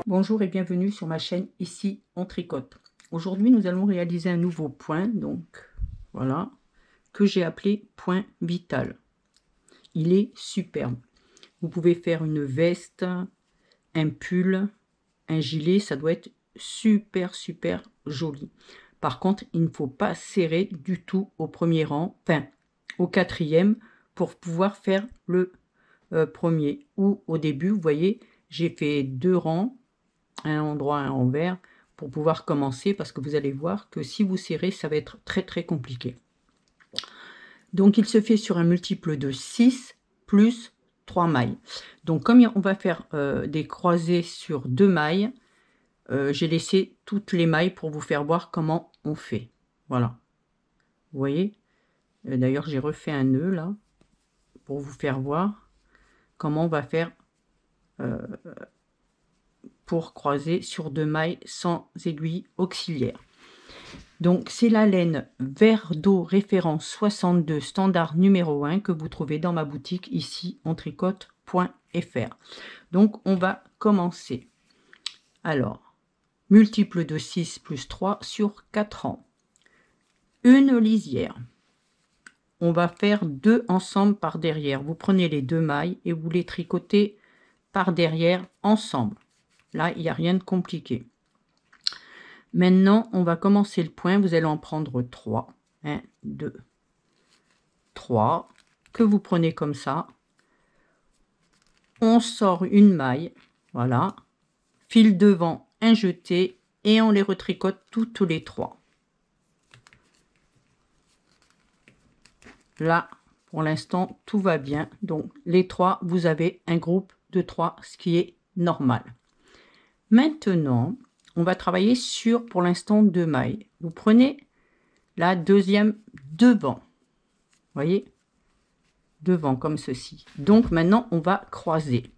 Bonjour et bienvenue sur ma chaîne Ici on tricote. Aujourd'hui nous allons réaliser un nouveau point, donc voilà, que j'ai appelé point vital. Il est superbe. Vous pouvez faire une veste, un pull, un gilet, ça doit être super joli. Par contre, il ne faut pas serrer du tout au premier rang, enfin au quatrième, pour pouvoir faire le premier. Ou au début, vous voyez, j'ai fait 2 rangs, un endroit, un envers, pour pouvoir commencer, parce que vous allez voir que si vous serrez, ça va être très compliqué. Donc il se fait sur un multiple de 6 plus 3 mailles. Donc comme on va faire des croisés sur 2 mailles, j'ai laissé toutes les mailles pour vous faire voir comment on fait. Voilà. Vous voyez, d'ailleurs j'ai refait un nœud là, pour vous faire voir comment on va faire pour croiser sur 2 mailles sans aiguille auxiliaire. Donc c'est la laine vert d'eau référence 62 standard numéro 1 que vous trouvez dans ma boutique ici on tricote.fr. Donc on va commencer. Alors, multiple de 6 plus 3 sur 4 rangs. Une lisière. On va faire 2 ensemble par derrière. Vous prenez les 2 mailles et vous les tricotez par derrière ensemble. Là, il n'y a rien de compliqué. Maintenant, on va commencer le point. Vous allez en prendre 3. 1, 2, 3. Que vous prenez comme ça. On sort une maille. Voilà. Fil devant, un jeté. Et on les retricote toutes les 3. Là, pour l'instant, tout va bien. Donc, les 3, vous avez un groupe de 3, ce qui est normal. Maintenant, on va travailler sur, pour l'instant, 2 mailles. Vous prenez la deuxième devant. Voyez, devant comme ceci. Donc maintenant on va croiser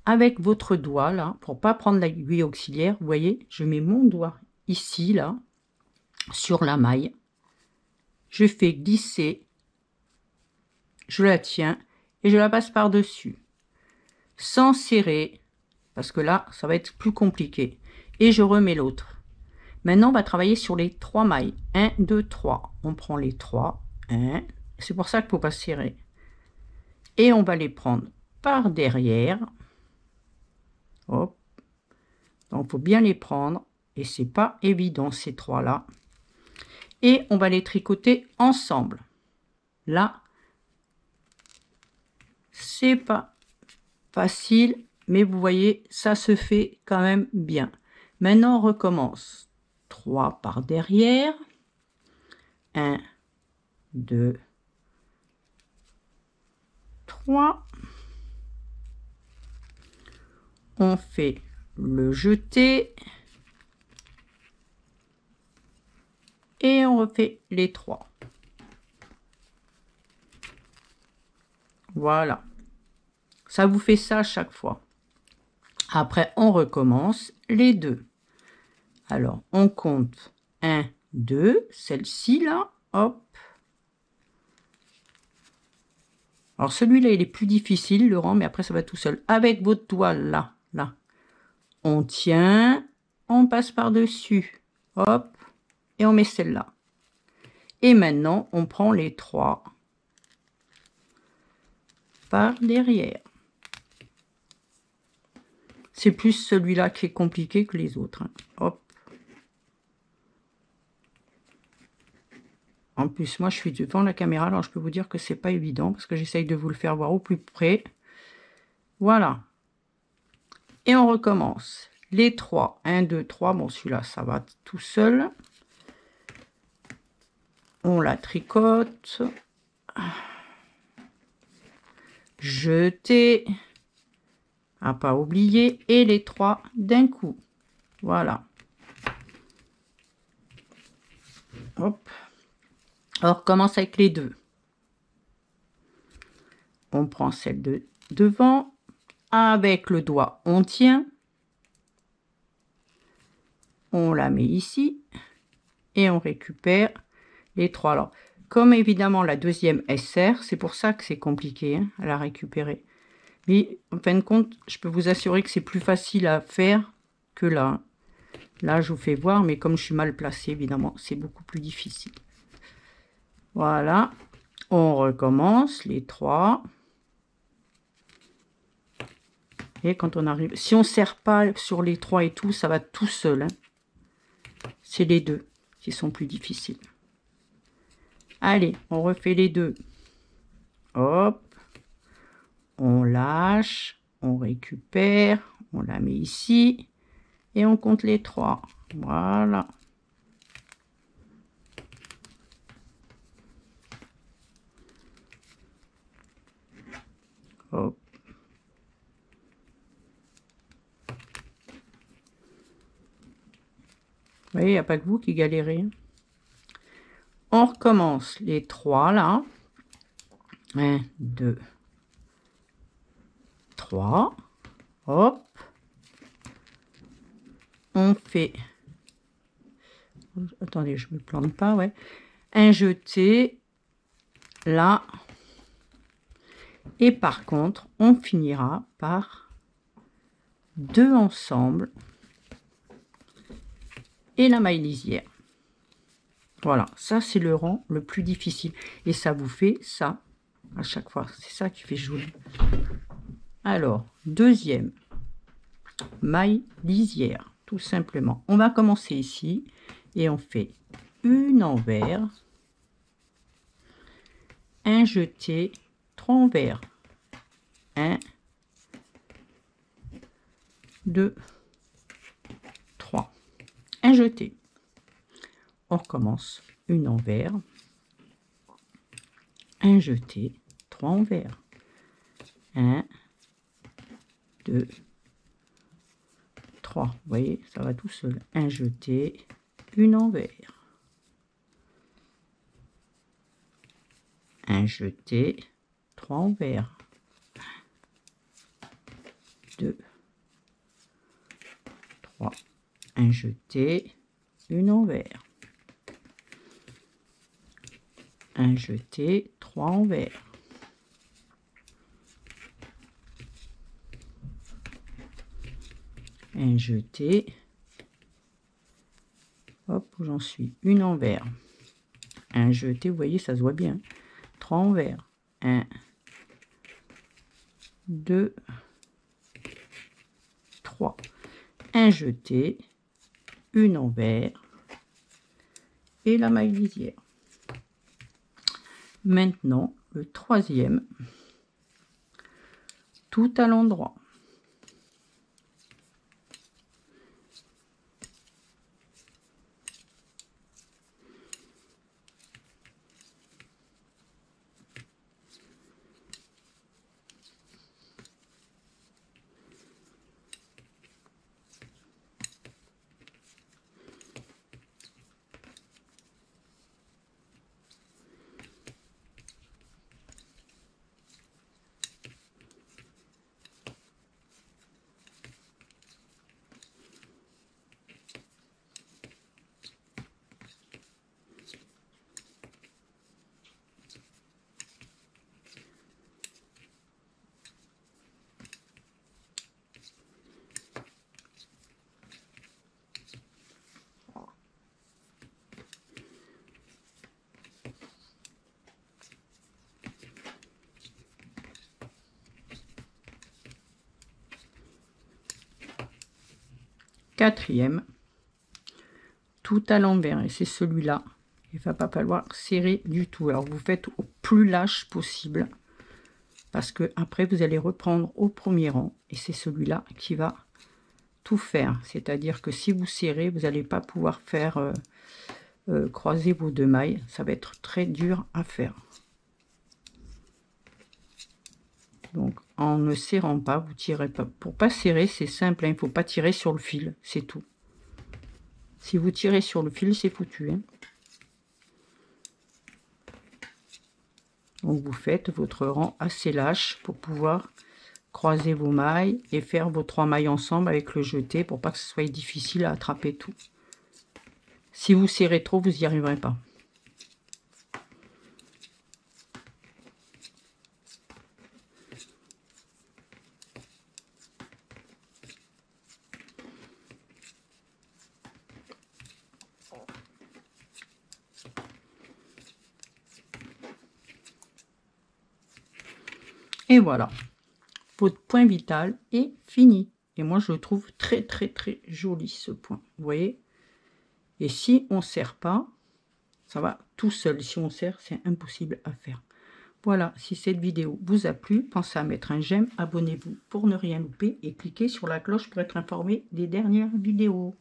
avec votre doigt là, pour pas prendre l'aiguille auxiliaire. Vous voyez, je mets mon doigt ici là sur la maille, je fais glisser, je la tiens et je la passe par dessus sans serrer, parce que là ça va être plus compliqué, et je remets l'autre. Maintenant on va travailler sur les 3 mailles. 1, 2, 3. On prend les 3. 1. C'est pour ça qu'il ne faut pas serrer. Et on va les prendre par derrière. Hop. Donc, il faut bien les prendre. Et c'est pas évident, ces 3 là. Et on va les tricoter ensemble. Là, c'est pas facile, mais vous voyez, ça se fait quand même bien. Maintenant, on recommence. 3 par derrière. 1, 2, 3. On fait le jeté. Et on refait les 3. Voilà. Ça vous fait ça à chaque fois. Après, on recommence les 2. Alors, on compte 1, 2, celle-ci là, hop. Alors, celui-là, il est plus difficile, le rang, mais après, ça va tout seul. Avec votre doigt là, là. On tient, on passe par-dessus, hop, et on met celle-là. Et maintenant, on prend les 3 par derrière. C'est plus celui-là qui est compliqué que les autres. Hein. Hop. En plus, moi, je suis devant la caméra, alors je peux vous dire que c'est pas évident, parce que j'essaye de vous le faire voir au plus près. Voilà. Et on recommence. Les 3. 1, 2, 3. Bon, celui-là, ça va tout seul. On la tricote. Jeter. À pas oublier. Et les 3 d'un coup. Voilà. Hop. Alors, on commence avec les 2. On prend celle de devant. Avec le doigt, on tient. On la met ici. Et on récupère les 3. Alors, comme évidemment la deuxième elle serre, c'est pour ça que c'est compliqué hein, à la récupérer. Mais en fin de compte, je peux vous assurer que c'est plus facile à faire que là. Là, je vous fais voir, mais comme je suis mal placée, évidemment, c'est beaucoup plus difficile. Voilà. On recommence les 3. Et quand on arrive... Si on ne serre pas sur les 3 et tout, ça va tout seul. Hein. C'est les 2 qui sont plus difficiles. Allez, on refait les 2. Hop. On lâche. On récupère. On la met ici. Et on compte les 3. Voilà. Hop. Vous voyez, il n'y a pas que vous qui galérez. On recommence les 3 là. 1, 2, 3. Hop. On fait... Attendez, je ne me plante pas, ouais. Un jeté. Là. Et par contre, on finira par 2 ensemble. Et la maille lisière. Voilà, ça c'est le rang le plus difficile. Et ça vous fait ça à chaque fois. C'est ça qui fait joli. Alors, deuxième maille lisière, tout simplement. On va commencer ici et on fait une envers, un jeté, 3 envers, 1, 2, 3, un jeté. On recommence une envers, un jeté, 3 envers, 1, 2, 3. Vous voyez, ça va tout seul. Un jeté, une envers, un jeté, 3 envers, 2, 3, un jeté, une envers, un jeté, 3 envers, un jeté, hop, où j'en suis, une envers, un jeté, vous voyez, ça se voit bien, 3 envers, 1, 2, 3, un jeté, une envers et la maille lisière. Maintenant, le troisième, tout à l'endroit. Quatrième, tout à l'envers, et c'est celui-là. Il ne va pas falloir serrer du tout. Alors vous faites au plus lâche possible, parce que après vous allez reprendre au premier rang, et c'est celui-là qui va tout faire. C'est-à-dire que si vous serrez, vous n'allez pas pouvoir faire croiser vos 2 mailles. Ça va être très dur à faire. Donc en ne serrant pas, vous tirez pas. Pour pas serrer, c'est simple, hein, il ne faut pas tirer sur le fil, c'est tout. Si vous tirez sur le fil, c'est foutu. Hein. Donc vous faites votre rang assez lâche pour pouvoir croiser vos mailles et faire vos 3 mailles ensemble avec le jeté pour pas que ce soit difficile à attraper tout. Si vous serrez trop, vous n'y arriverez pas. Et voilà, votre point vital est fini. Et moi, je le trouve très, très, très joli, ce point. Vous voyez? Et si on ne serre pas, ça va tout seul. Si on serre, c'est impossible à faire. Voilà, si cette vidéo vous a plu, pensez à mettre un j'aime, abonnez-vous pour ne rien louper et cliquez sur la cloche pour être informé des dernières vidéos.